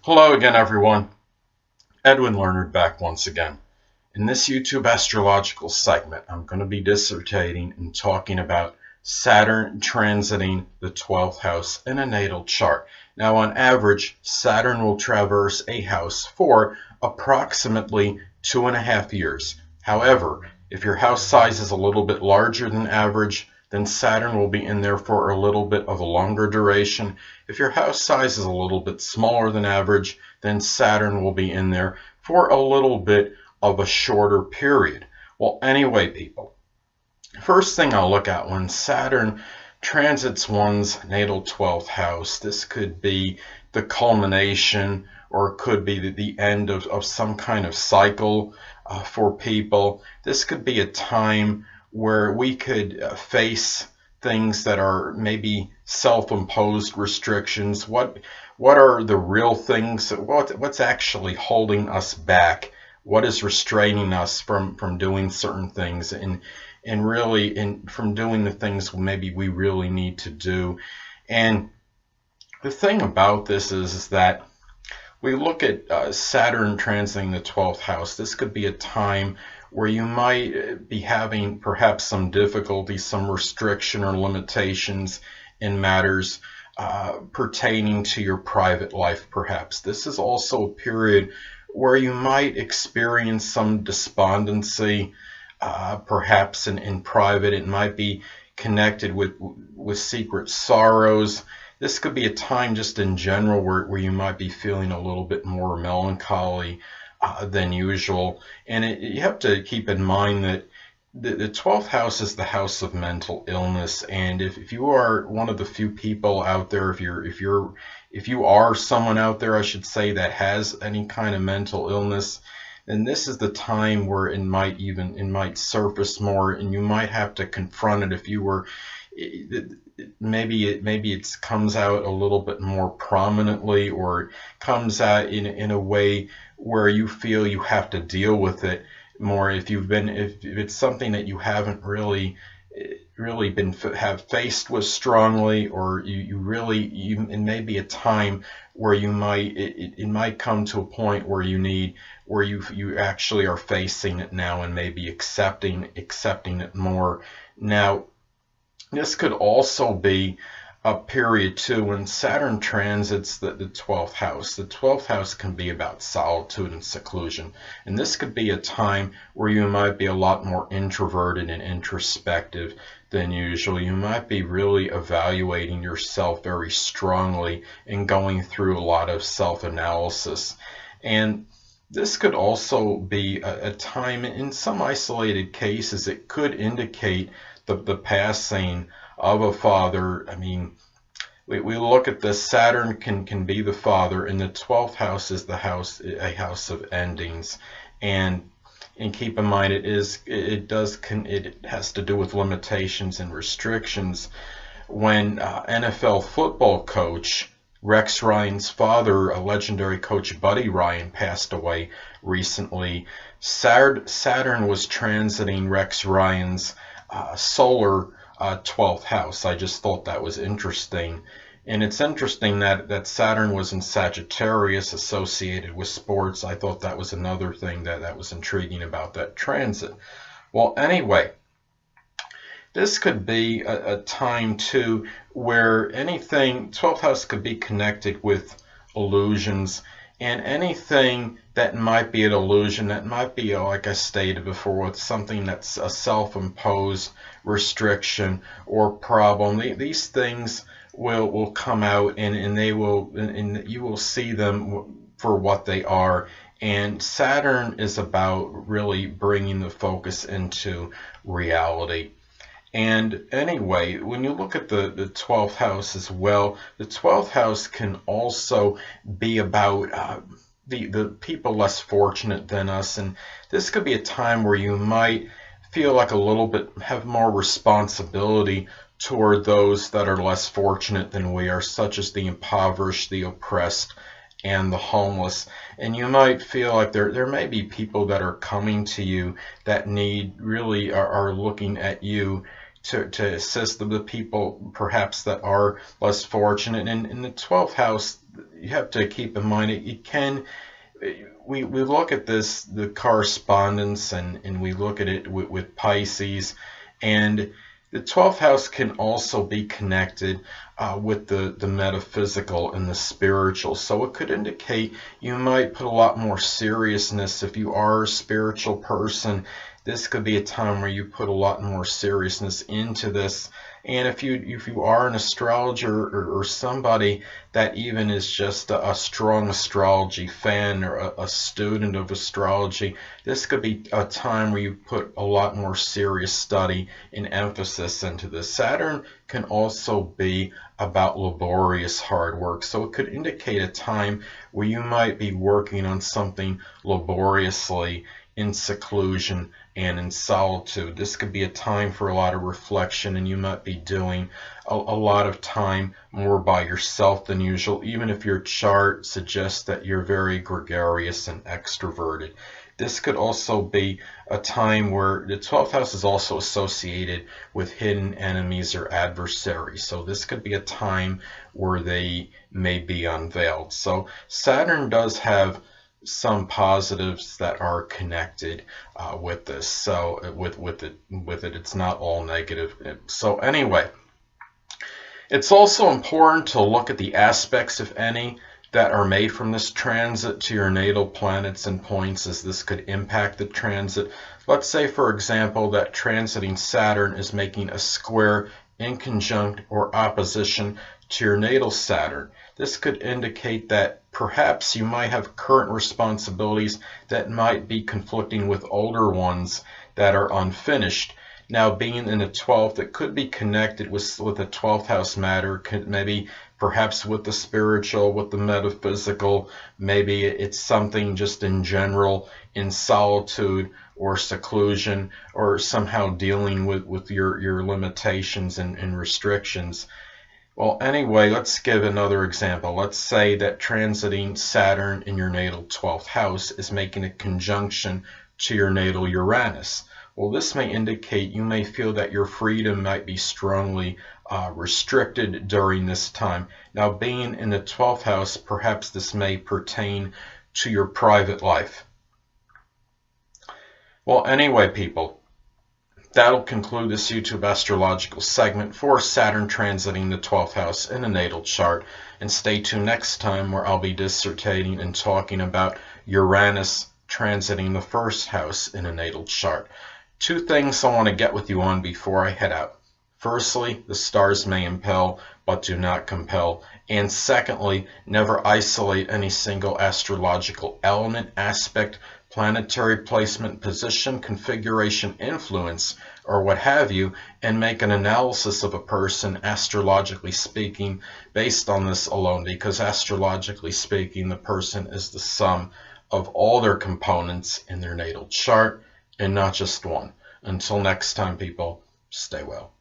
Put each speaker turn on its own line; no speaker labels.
Hello again, everyone. Edwin Learnard back once again. In this YouTube astrological segment, I'm going to be dissertating and talking about Saturn transiting the 12th house in a natal chart. Now, on average, Saturn will traverse a house for approximately 2.5 years. However, if your house size is a little bit larger than average, then Saturn will be in there for a little bit of a longer duration. If your house size is a little bit smaller than average, then Saturn will be in there for a little bit of a shorter period. Well, anyway, people, first thing I'll look at when Saturn transits one's natal 12th house, this could be the culmination or it could be the end of some kind of cycle for people. This could be a time where we could face things that are maybe self-imposed restrictions. What are the real things? What's actually holding us back? What is restraining us from doing certain things and really from doing the things maybe we really need to do? And the thing about this is that we look at Saturn transiting the 12th house. This could be a time where you might be having perhaps some difficulty, some restriction or limitations in matters pertaining to your private life, perhaps. This is also a period where you might experience some despondency, perhaps in private. It might be connected with secret sorrows. This could be a time just in general where you might be feeling a little bit more melancholy than usual. And you have to keep in mind that the 12th house is the house of mental illness. And if you are one of the few people out there, if you are someone out there, I should say, that has any kind of mental illness, then this is the time where it might surface more, and you might have to confront it. If you were maybe it comes out a little bit more prominently, or it comes out in a way where you feel you have to deal with it more. If it's something that you haven't really have faced with strongly, or it may be a time where it might come to a point where you actually are facing it now and maybe accepting it more. Now, this could also be a period too when Saturn transits the 12th house. The 12th house can be about solitude and seclusion. And this could be a time where you might be a lot more introverted and introspective than usual. You might be really evaluating yourself very strongly and going through a lot of self-analysis. And this could also be a time, in some isolated cases, it could indicate the passing of a father. I mean, we look at this. Saturn can be the father, and the 12th house is a house of endings. And keep in mind, it has to do with limitations and restrictions. When NFL football coach Rex Ryan's father, a legendary coach Buddy Ryan, passed away recently, Saturn was transiting Rex Ryan's solar 12th house. I just thought that was interesting. And it's interesting that Saturn was in Sagittarius, associated with sports. I thought that was another thing that was intriguing about that transit. Well, anyway, this could be a time too where 12th house could be connected with illusions, and anything that might be an illusion, that might be, like I stated before, with something that's a self-imposed restriction or problem. These things will come out, and you will see them for what they are. And Saturn is about really bringing the focus into reality. And anyway, when you look at the 12th house as well, the 12th house can also be about the people less fortunate than us. And this could be a time where you might feel like a little bit have more responsibility toward those that are less fortunate than we are, such as the impoverished, the oppressed, and the homeless. And you might feel like there may be people that are coming to you that really are looking at you to assist the people perhaps that are less fortunate. And in the 12th house, you have to keep in mind it can. We look at this, the correspondence, and we look at it with Pisces, and the 12th house can also be connected with the metaphysical and the spiritual. So it could indicate you might put a lot more seriousness if you are a spiritual person. This could be a time where you put a lot more seriousness into this. And if you are an astrologer or somebody that even is just a strong astrology fan or a student of astrology, this could be a time where you put a lot more serious study and emphasis into this. Saturn can also be about laborious hard work, so it could indicate a time where you might be working on something laboriously in seclusion and in solitude. This could be a time for a lot of reflection, and you might be doing a lot of time more by yourself than usual, even if your chart suggests that you're very gregarious and extroverted. This could also be a time where the 12th house is also associated with hidden enemies or adversaries. So this could be a time where they may be unveiled. So Saturn does have some positives that are connected with this. So with it, it's not all negative. So anyway, it's also important to look at the aspects, if any, that are made from this transit to your natal planets and points, as this could impact the transit. Let's say, for example, that transiting Saturn is making a square in conjunct or opposition to your natal Saturn. This could indicate that perhaps you might have current responsibilities that might be conflicting with older ones that are unfinished. Now, being in the 12th, it could be connected with the 12th house matter, maybe perhaps with the spiritual, with the metaphysical. Maybe it's something just in general in solitude or seclusion, or somehow dealing with your limitations and restrictions. Well, anyway, let's give another example. Let's say that transiting Saturn in your natal 12th house is making a conjunction to your natal Uranus. Well, this may indicate you may feel that your freedom might be strongly restricted during this time. Now, being in the 12th house, perhaps this may pertain to your private life. Well, anyway, people, that'll conclude this YouTube astrological segment for Saturn transiting the 12th house in a natal chart. And stay tuned next time, where I'll be dissertating and talking about Uranus transiting the 1st house in a natal chart. Two things I want to get with you on before I head out. Firstly, the stars may impel, but do not compel. And secondly, never isolate any single astrological element, aspect, planetary placement, position, configuration, influence, or what have you, and make an analysis of a person, astrologically speaking, based on this alone, because astrologically speaking, the person is the sum of all their components in their natal chart, and not just one. Until next time, people, stay well.